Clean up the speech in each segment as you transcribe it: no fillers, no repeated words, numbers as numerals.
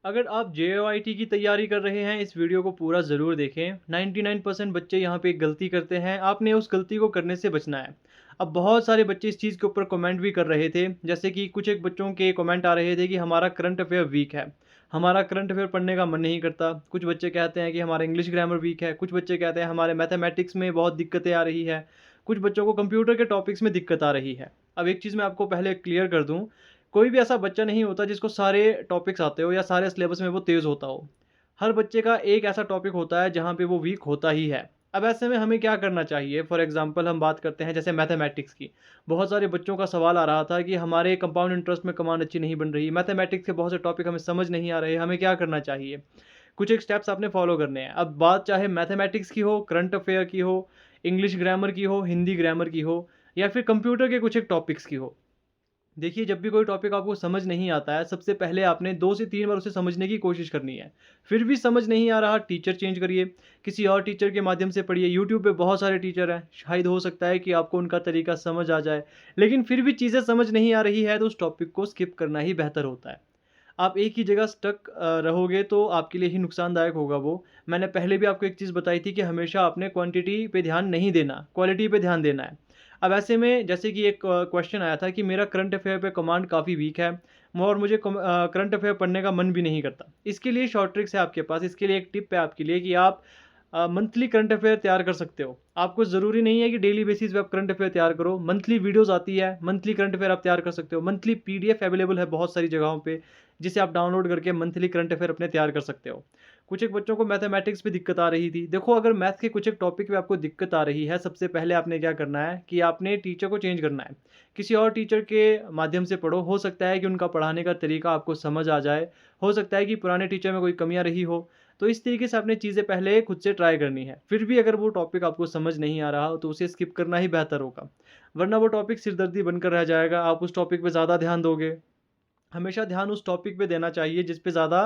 अगर आप जेओआईटी की तैयारी कर रहे हैं, इस वीडियो को पूरा ज़रूर देखें। 99% बच्चे यहाँ पे एक गलती करते हैं, आपने उस गलती को करने से बचना है। अब बहुत सारे बच्चे इस चीज़ के ऊपर कमेंट भी कर रहे थे, जैसे कि कुछ एक बच्चों के कमेंट आ रहे थे कि हमारा करंट अफेयर वीक है, हमारा करंट अफेयर पढ़ने का मन नहीं करता। कुछ बच्चे कहते हैं कि हमारा इंग्लिश ग्रामर वीक है, कुछ बच्चे कहते हैं हमारे मैथमेटिक्स में बहुत दिक्कतें आ रही है, कुछ बच्चों को कंप्यूटर के टॉपिक्स में दिक्कत आ रही है। अब एक चीज़ मैं आपको पहले क्लियर कर दूँ, कोई भी ऐसा बच्चा नहीं होता जिसको सारे टॉपिक्स आते हो या सारे सिलेबस में वो तेज़ होता हो। हर बच्चे का एक ऐसा टॉपिक होता है जहाँ पे वो वीक होता ही है। अब ऐसे में हमें क्या करना चाहिए? फॉर एग्ज़ाम्पल हम बात करते हैं जैसे मैथमेटिक्स की। बहुत सारे बच्चों का सवाल आ रहा था कि हमारे कंपाउंड इंटरेस्ट में कमांड अच्छी नहीं बन रही, मैथमेटिक्स के बहुत से टॉपिक हमें समझ नहीं आ रहे, हमें क्या करना चाहिए? कुछ एक स्टेप्स आपने फॉलो करने हैं। अब बात चाहे मैथमेटिक्स की हो, करंट अफ़ेयर की हो, इंग्लिश ग्रामर की हो, हिंदी ग्रामर की हो या फिर कंप्यूटर के कुछ एक टॉपिक्स की हो। देखिए, जब भी कोई टॉपिक आपको समझ नहीं आता है, सबसे पहले आपने 2 से 3 बार उसे समझने की कोशिश करनी है। फिर भी समझ नहीं आ रहा, टीचर चेंज करिए, किसी और टीचर के माध्यम से पढ़िए। यूट्यूब पे बहुत सारे टीचर हैं, शायद हो सकता है कि आपको उनका तरीका समझ आ जाए। लेकिन फिर भी चीज़ें समझ नहीं आ रही है, तो उस टॉपिक को स्किप करना ही बेहतर होता है। आप एक ही जगह स्टक रहोगे तो आपके लिए ही नुकसानदायक होगा वो। मैंने पहले भी आपको एक चीज़ बताई थी कि हमेशा आपने क्वांटिटी पे ध्यान नहीं देना, क्वालिटी पे ध्यान देना है। अब ऐसे में जैसे कि एक क्वेश्चन आया था कि मेरा करंट अफ़ेयर पे कमांड काफ़ी वीक है और मुझे करंट अफ़ेयर पढ़ने का मन भी नहीं करता। इसके लिए शॉर्ट ट्रिक्स है आपके पास, इसके लिए एक टिप है आपके लिए कि आप मंथली करंट अफ़ेयर तैयार कर सकते हो। आपको ज़रूरी नहीं है कि डेली बेसिस पे आप करंट अफ़ेयर तैयार करो, मंथली वीडियोज़ आती है, मंथली करंट अफ़ेयर आप तैयार कर सकते हो। मंथली पीडीएफ अवेलेबल है बहुत सारी जगहों पे, जिसे आप डाउनलोड करके मंथली करंट अफ़ेयर अपने तैयार कर सकते हो। कुछ एक बच्चों को मैथमेटिक्स में दिक्कत आ रही थी। देखो, अगर मैथ के कुछ एक टॉपिक पे आपको दिक्कत आ रही है, सबसे पहले आपने क्या करना है कि आपने टीचर को चेंज करना है। किसी और टीचर के माध्यम से पढ़ो, हो सकता है कि उनका पढ़ाने का तरीका आपको समझ आ जाए, हो सकता है कि पुराने टीचर में कोई कमियाँ रही हो। तो इस तरीके से आपने चीज़ें पहले खुद से ट्राई करनी है। फिर भी अगर वो टॉपिक आपको समझ नहीं आ रहा हो तो उसे स्किप करना ही बेहतर होगा। वरना वो टॉपिक सिरदर्दी बनकर रह जाएगा, आप उस टॉपिक पे ज़्यादा ध्यान दोगे। हमेशा ध्यान उस टॉपिक पे देना चाहिए जिस पे ज़्यादा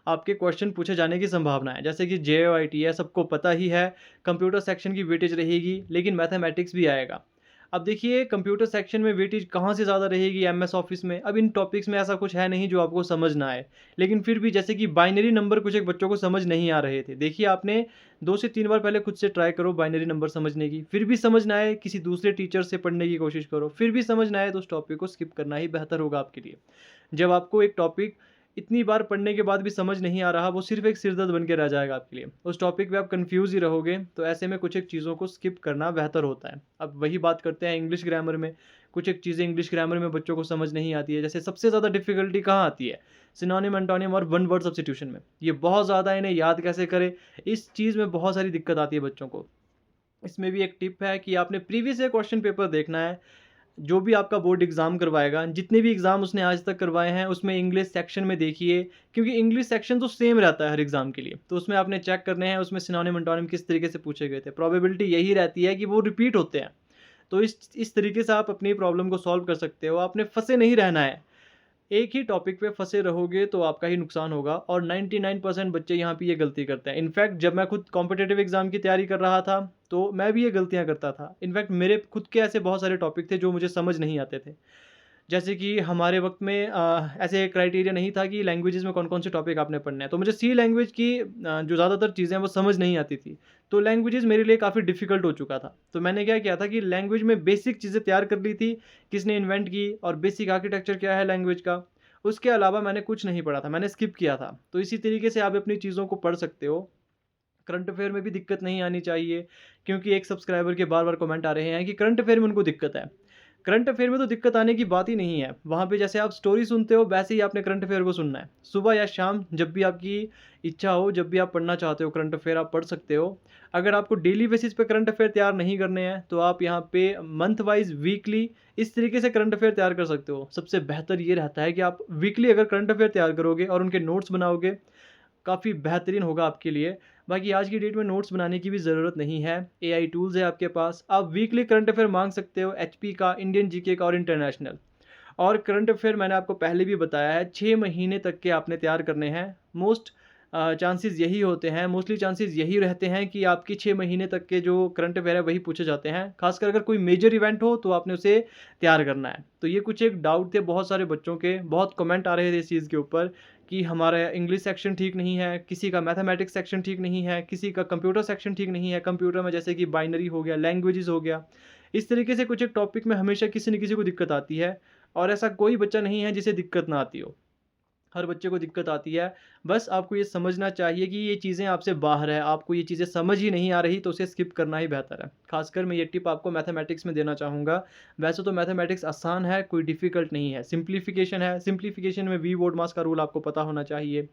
आपके क्वेश्चन पूछे जाने की संभावना है। जैसे कि जेओआईटी है, सबको पता ही है, कंप्यूटर सेक्शन की वेटेज रहेगी, लेकिन मैथमेटिक्स भी आएगा। अब देखिए, कंप्यूटर सेक्शन में वेटेज कहाँ से ज़्यादा रहेगी एमएस ऑफिस में? अब इन टॉपिक्स में ऐसा कुछ है नहीं जो आपको समझ ना आए। लेकिन फिर भी जैसे कि बाइनरी नंबर कुछ एक बच्चों को समझ नहीं आ रहे थे। देखिए, आपने 2 से 3 बार पहले खुद से ट्राई करो बाइनरी नंबर समझने की, फिर भी समझ ना आए, किसी दूसरे टीचर से पढ़ने की कोशिश करो, फिर भी समझ ना आए तो उस टॉपिक को स्किप करना ही बेहतर होगा आपके लिए। जब आपको एक टॉपिक इतनी बार पढ़ने के बाद भी समझ नहीं आ रहा, वो सिर्फ़ एक सिरदर्द बन के रह जाएगा आपके लिए। उस टॉपिक पे आप कन्फ्यूज़ ही रहोगे, तो ऐसे में कुछ एक चीज़ों को स्किप करना बेहतर होता है। अब वही बात करते हैं इंग्लिश ग्रामर में, कुछ एक चीज़ें इंग्लिश ग्रामर में बच्चों को समझ नहीं आती है। जैसे सबसे ज़्यादा डिफ़िकल्टी कहाँ आती है? सिनोनिम, एंटोनिम और वन वर्ड सब्स्टिट्यूशन में। ये बहुत ज़्यादा, इन्हें याद कैसे करें, इस चीज़ में बहुत सारी दिक्कत आती है बच्चों को। इसमें भी एक टिप है कि आपने प्रीवियस ईयर क्वेश्चन पेपर देखना है। जो भी आपका बोर्ड एग्ज़ाम करवाएगा, जितने भी एग्ज़ाम उसने आज तक करवाए हैं, उसमें इंग्लिश सेक्शन में देखिए, क्योंकि इंग्लिश सेक्शन तो सेम रहता है हर एग्ज़ाम के लिए। तो उसमें आपने चेक करने हैं, उसमें सिनोनिम, एंटोनिम किस तरीके से पूछे गए थे। प्रोबेबिलिटी यही रहती है कि वो रिपीट होते हैं। तो इस तरीके से आप अपनी प्रॉब्लम को सॉल्व कर सकते हो। आपने फँसे नहीं रहना है। एक ही टॉपिक पे फँसे रहोगे तो आपका ही नुकसान होगा, और 99% बच्चे यहाँ पे ये गलती करते हैं। इनफैक्ट जब मैं खुद कॉम्पिटिटिव एग्ज़ाम की तैयारी कर रहा था, तो मैं भी ये गलतियाँ करता था। इनफैक्ट मेरे खुद के ऐसे बहुत सारे टॉपिक थे जो मुझे समझ नहीं आते थे। जैसे कि हमारे वक़्त में ऐसे क्राइटेरिया नहीं था कि लैंग्वेजेज़ में कौन-कौन से टॉपिक आपने पढ़ने हैं। तो मुझे सी लैंग्वेज की जो ज़्यादातर चीज़ें हैं वो समझ नहीं आती थी। तो लैंग्वेजेज़ मेरे लिए काफ़ी डिफ़िकल्ट हो चुका था। तो मैंने क्या किया था कि लैंग्वेज में बेसिक चीज़ें तैयार कर ली थी, किसने इन्वेंट की और बेसिक आर्किटेक्चर क्या है लैंग्वेज का। उसके अलावा मैंने कुछ नहीं पढ़ा था, मैंने स्किप किया था। तो इसी तरीके से आप अपनी चीज़ों को पढ़ सकते हो। करंट अफ़ेयर में भी दिक्कत नहीं आनी चाहिए, क्योंकि एक सब्सक्राइबर के बार-बार कमेंट आ रहे हैं कि करंट अफ़ेयर में उनको दिक्कत है। करंट अफ़ेयर में तो दिक्कत आने की बात ही नहीं है। वहाँ पे जैसे आप स्टोरी सुनते हो, वैसे ही आपने करंट अफ़ेयर को सुनना है। सुबह या शाम जब भी आपकी इच्छा हो, जब भी आप पढ़ना चाहते हो करंट अफ़ेयर, आप पढ़ सकते हो। अगर आपको डेली बेसिस पे करंट अफ़ेयर तैयार नहीं करने हैं, तो आप यहाँ पे मंथ वाइज़, वीकली इस तरीके से करंट अफ़ेयर तैयार कर सकते हो। सबसे बेहतर ये रहता है कि आप वीकली अगर करंट अफ़ेयर तैयार करोगे और उनके नोट्स बनाओगे, काफ़ी बेहतरीन होगा आपके लिए। बाकी आज की डेट में नोट्स बनाने की भी ज़रूरत नहीं है, एआई टूल्स है आपके पास। आप वीकली करंट अफ़ेयर माँग सकते हो, एचपी का, इंडियन जीके का और इंटरनेशनल। और करंट अफ़ेयर मैंने आपको पहले भी बताया है, 6 महीने तक के आपने तैयार करने हैं। चांसेस यही होते हैं, मोस्टली चांसेस यही रहते हैं कि आपकी 6 महीने तक के जो करंट अफ़ेयर है वही पूछे जाते हैं। ख़ासकर अगर कोई मेजर इवेंट हो तो आपने उसे तैयार करना है। तो ये कुछ एक डाउट थे बहुत सारे बच्चों के, बहुत कमेंट आ रहे थे इस चीज़ के ऊपर कि हमारा इंग्लिश सेक्शन ठीक नहीं है, किसी का मैथमेटिक्स सेक्शन ठीक नहीं है, किसी का कंप्यूटर सेक्शन ठीक नहीं है, कंप्यूटर में जैसे कि बाइनरी हो गया, लैंग्वेजेस हो गया। इस तरीके से कुछ एक टॉपिक में हमेशा किसी न किसी को दिक्कत आती है और ऐसा कोई बच्चा नहीं है जिसे दिक्कत ना आती हो। हर बच्चे को दिक्कत आती है। बस आपको ये समझना चाहिए कि ये चीज़ें आपसे बाहर है, आपको ये चीज़ें समझ ही नहीं आ रही तो उसे स्किप करना ही बेहतर है। ख़ासकर मैं ये टिप आपको मैथमेटिक्स में देना चाहूँगा। वैसे तो मैथमेटिक्स आसान है, कोई डिफ़िकल्ट नहीं है। सिम्प्लीफ़िकेशन है, सिम्प्लीफ़िकेशन में वी वोडमास का रूल आपको पता होना चाहिए।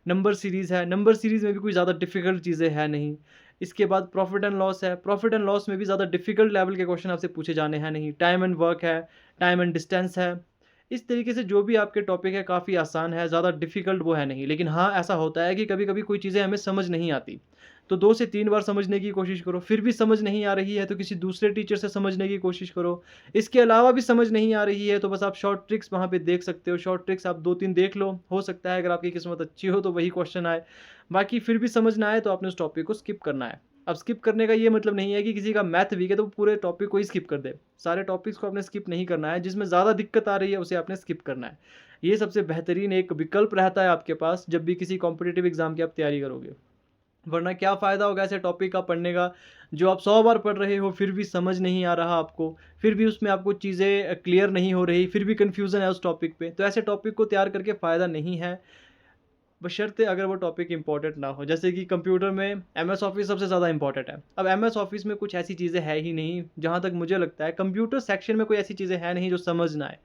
नंबर सीरीज़ है, नंबर सीरीज़ में भी कोई ज़्यादा डिफ़िकल्ट चीज़ें है नहीं। इसके बाद प्रॉफ़िट एंड लॉस है, प्रॉफ़िट एंड लॉस में भी ज़्यादा डिफ़िकल्ट लेवल के क्वेश्चन आपसे पूछे जाने हैं नहीं। टाइम एंड वर्क है, टाइम एंड डिस्टेंस है। इस तरीके से जो भी आपके टॉपिक है काफ़ी आसान है, ज़्यादा डिफ़िकल्ट वो है नहीं। लेकिन हाँ, ऐसा होता है कि कभी-कभी कोई चीज़ें हमें समझ नहीं आती। तो 2 से 3 बार समझने की कोशिश करो, फिर भी समझ नहीं आ रही है तो किसी दूसरे टीचर से समझने की कोशिश करो। इसके अलावा भी समझ नहीं आ रही है तो बस आप शॉर्ट ट्रिक्स वहाँ पे देख सकते हो। शॉर्ट ट्रिक्स आप 2-3 देख लो, हो सकता है अगर आपकी किस्मत अच्छी हो तो वही क्वेश्चन आए। बाकी फिर भी समझ ना आए तो आपने उस टॉपिक को स्किप करना है। अब स्किप करने का ये मतलब नहीं है कि किसी का मैथ वीक है तो वो पूरे टॉपिक को ही स्किप कर दे। सारे टॉपिक्स को आपने स्किप नहीं करना है, जिसमें ज़्यादा दिक्कत आ रही है उसे आपने स्किप करना है। ये सबसे बेहतरीन एक विकल्प रहता है आपके पास जब भी किसी कॉम्पिटिटिव एग्ज़ाम की आप तैयारी करोगे। वरना क्या फ़ायदा होगा ऐसे टॉपिक का पढ़ने का, जो आप 100 बार पढ़ रहे हो फिर भी समझ नहीं आ रहा आपको, फिर भी उसमें आपको चीज़ें क्लियर नहीं हो रही, फिर भी कन्फ्यूज़न है उस टॉपिक पे। तो ऐसे टॉपिक को तैयार करके फ़ायदा नहीं है। बशर्ते अगर वो टॉपिक इम्पोर्टेंट ना हो। जैसे कि कंप्यूटर में एमएस ऑफ़िस सबसे ज़्यादा इम्पोर्टेंट है। अब एमएस ऑफ़िस में कुछ ऐसी चीज़ें है ही नहीं, जहाँ तक मुझे लगता है कंप्यूटर सेक्शन में कोई ऐसी चीज़ें हैं नहीं जो समझ ना आए।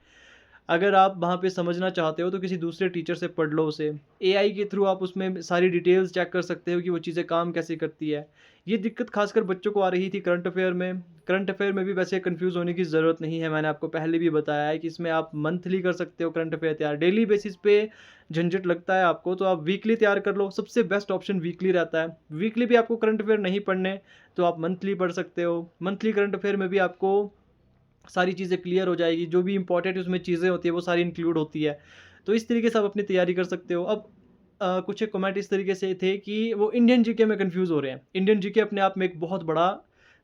अगर आप वहाँ पे समझना चाहते हो तो किसी दूसरे टीचर से पढ़ लो उसे। एआई के थ्रू आप उसमें सारी डिटेल्स चेक कर सकते हो कि वो चीज़ें काम कैसे करती है। ये दिक्कत ख़ासकर बच्चों को आ रही थी करंट अफ़ेयर में। करंट अफ़ेयर में भी वैसे कन्फ्यूज़ होने की ज़रूरत नहीं है, मैंने आपको पहले भी बताया है कि इसमें आप मंथली कर सकते हो करंट अफ़ेयर तैयार। डेली बेसिस पे झंझट लगता है आपको तो आप वीकली तैयार कर लो, सबसे बेस्ट ऑप्शन वीकली रहता है। वीकली भी आपको करंट अफ़ेयर नहीं पढ़ने तो आप मंथली पढ़ सकते हो। मंथली करंट अफ़ेयर में भी आपको सारी चीज़ें क्लियर हो जाएगी, जो भी इम्पोर्टेंट उसमें चीज़ें होती है वो सारी इंक्लूड होती है। तो इस तरीके से आप अपनी तैयारी कर सकते हो। अब कुछ एक कमेंट इस तरीके से थे कि वो इंडियन जीके में कन्फ्यूज़ हो रहे हैं। इंडियन जीके अपने आप में एक बहुत बड़ा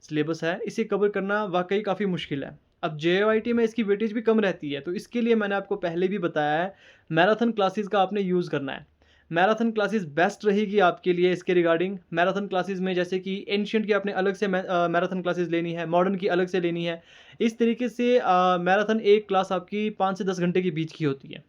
सिलेबस है, इसे कवर करना वाक़ई काफ़ी मुश्किल है। अब जेईईटी में इसकी वेटेज भी कम रहती है, तो इसके लिए मैंने आपको पहले भी बताया है, मैराथन क्लासेस का आपने यूज़ करना है। मैराथन क्लासेस बेस्ट रहेगी आपके लिए इसके रिगार्डिंग। मैराथन क्लासेस में जैसे कि एंशिएंट की आपने अलग से मैराथन क्लासेस लेनी है, मॉडर्न की अलग से लेनी है। इस तरीके से मैराथन एक क्लास आपकी 5 से 10 घंटे के बीच की होती है।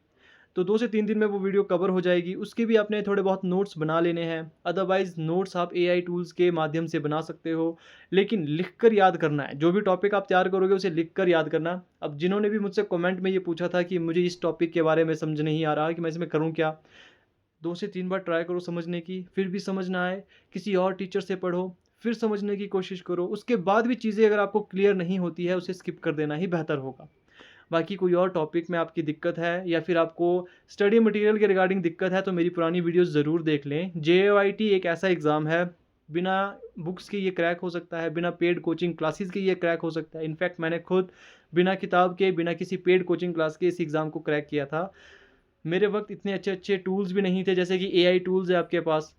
तो 2 से 3 दिन में वो वीडियो कवर हो जाएगी। उसके भी आपने थोड़े बहुत नोट्स बना लेने हैं। अदरवाइज़ नोट्स आप एआई टूल्स के माध्यम से बना सकते हो, लेकिन लिख कर याद करना है। जो भी टॉपिक आप तैयार करोगे उसे लिख कर याद करना। अब जिन्होंने भी मुझसे कमेंट में ये पूछा था कि मुझे इस टॉपिक के बारे में समझ नहीं आ रहा कि मैं इसमें करूँ क्या? 2 से 3 बार ट्राई करो समझने की, फिर भी समझ ना आए, किसी और टीचर से पढ़ो, फिर समझने की कोशिश करो। उसके बाद भी चीज़ें अगर आपको क्लियर नहीं होती है, उसे स्किप कर देना ही बेहतर होगा। बाकी कोई और टॉपिक में आपकी दिक्कत है या फिर आपको स्टडी मटेरियल के रिगार्डिंग दिक्कत है तो मेरी पुरानी वीडियोज़ ज़रूर देख लें। जेईईटी एक ऐसा एग्ज़ाम है, बिना बुक्स के ये क्रैक हो सकता है, बिना पेड कोचिंग क्लासेस के ये क्रैक हो सकता है। इनफैक्ट मैंने खुद बिना किताब के, बिना किसी पेड कोचिंग क्लास के इस एग्ज़ाम को क्रैक किया था। मेरे वक़्त इतने अच्छे-अच्छे टूल्स भी नहीं थे, जैसे कि एआई टूल्स है आपके पास।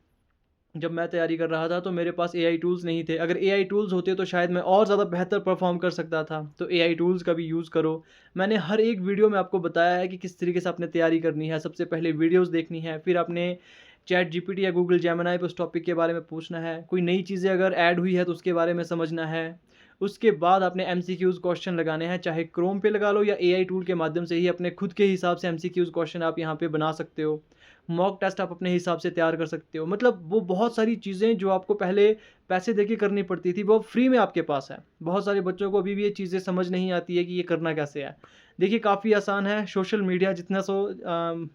जब मैं तैयारी कर रहा था तो मेरे पास एआई टूल्स नहीं थे। अगर एआई टूल्स होते तो शायद मैं और ज़्यादा बेहतर परफ़ॉर्म कर सकता था। तो एआई टूल्स का भी यूज़ करो। मैंने हर एक वीडियो में आपको बताया है कि किस तरीके से आपने तैयारी करनी है। सबसे पहले वीडियोज़ देखनी है, फिर आपने चैट जीपीटी या गूगल जेमिनी पे उस टॉपिक के बारे में पूछना है। कोई नई चीज़ें अगर ऐड हुई है तो उसके बारे में समझना है। उसके बाद आपने एमसीक्यूज़ क्वेश्चन लगाने हैं, चाहे क्रोम पे लगा लो या एआई टूल के माध्यम से ही अपने खुद के हिसाब से एमसीक्यूज़ क्वेश्चन आप यहाँ पे बना सकते हो। मॉक टेस्ट आप अपने हिसाब से तैयार कर सकते हो। मतलब वो बहुत सारी चीज़ें जो आपको पहले पैसे देके करनी पड़ती थी, वो फ्री में आपके पास है। बहुत सारे बच्चों को अभी भी ये चीज़ें समझ नहीं आती है कि ये करना कैसे है। देखिए काफ़ी आसान है, सोशल मीडिया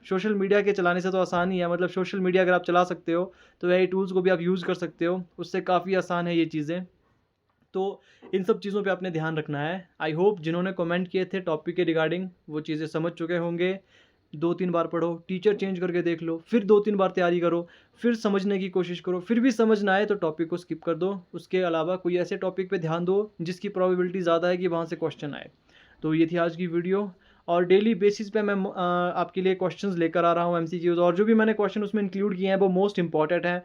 सोशल मीडिया के चलाने से तो आसान ही है। मतलब सोशल मीडिया अगर आप चला सकते हो, तो एआई टूल्स को भी आप यूज़ कर सकते हो। उससे काफ़ी आसान है ये चीज़ें। तो इन सब चीज़ों पे आपने ध्यान रखना है। आई होप जिन्होंने कमेंट किए थे टॉपिक के रिगार्डिंग वो चीज़ें समझ चुके होंगे। 2-3 बार पढ़ो, टीचर चेंज करके देख लो, फिर 2-3 बार तैयारी करो, फिर समझने की कोशिश करो, फिर भी समझ ना आए तो टॉपिक को स्किप कर दो। उसके अलावा कोई ऐसे टॉपिक पे ध्यान दो जिसकी प्रोबेबिलिटी ज़्यादा है कि वहाँ से क्वेश्चन आए। तो ये थी आज की वीडियो और डेली बेसिस पे मैं आपके लिए क्वेश्चंस लेकर आ रहा हूँ एमसीक्यूज़ और जो भी मैंने क्वेश्चन उसमें इंक्लूड किए हैं वो मोस्ट इंपॉर्टेंट हैं।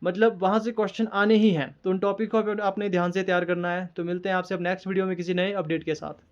मतलब वहाँ से क्वेश्चन आने ही हैं, तो उन टॉपिक को आपने ध्यान से तैयार करना है। तो मिलते हैं आपसे अब नेक्स्ट वीडियो में किसी नए अपडेट के साथ।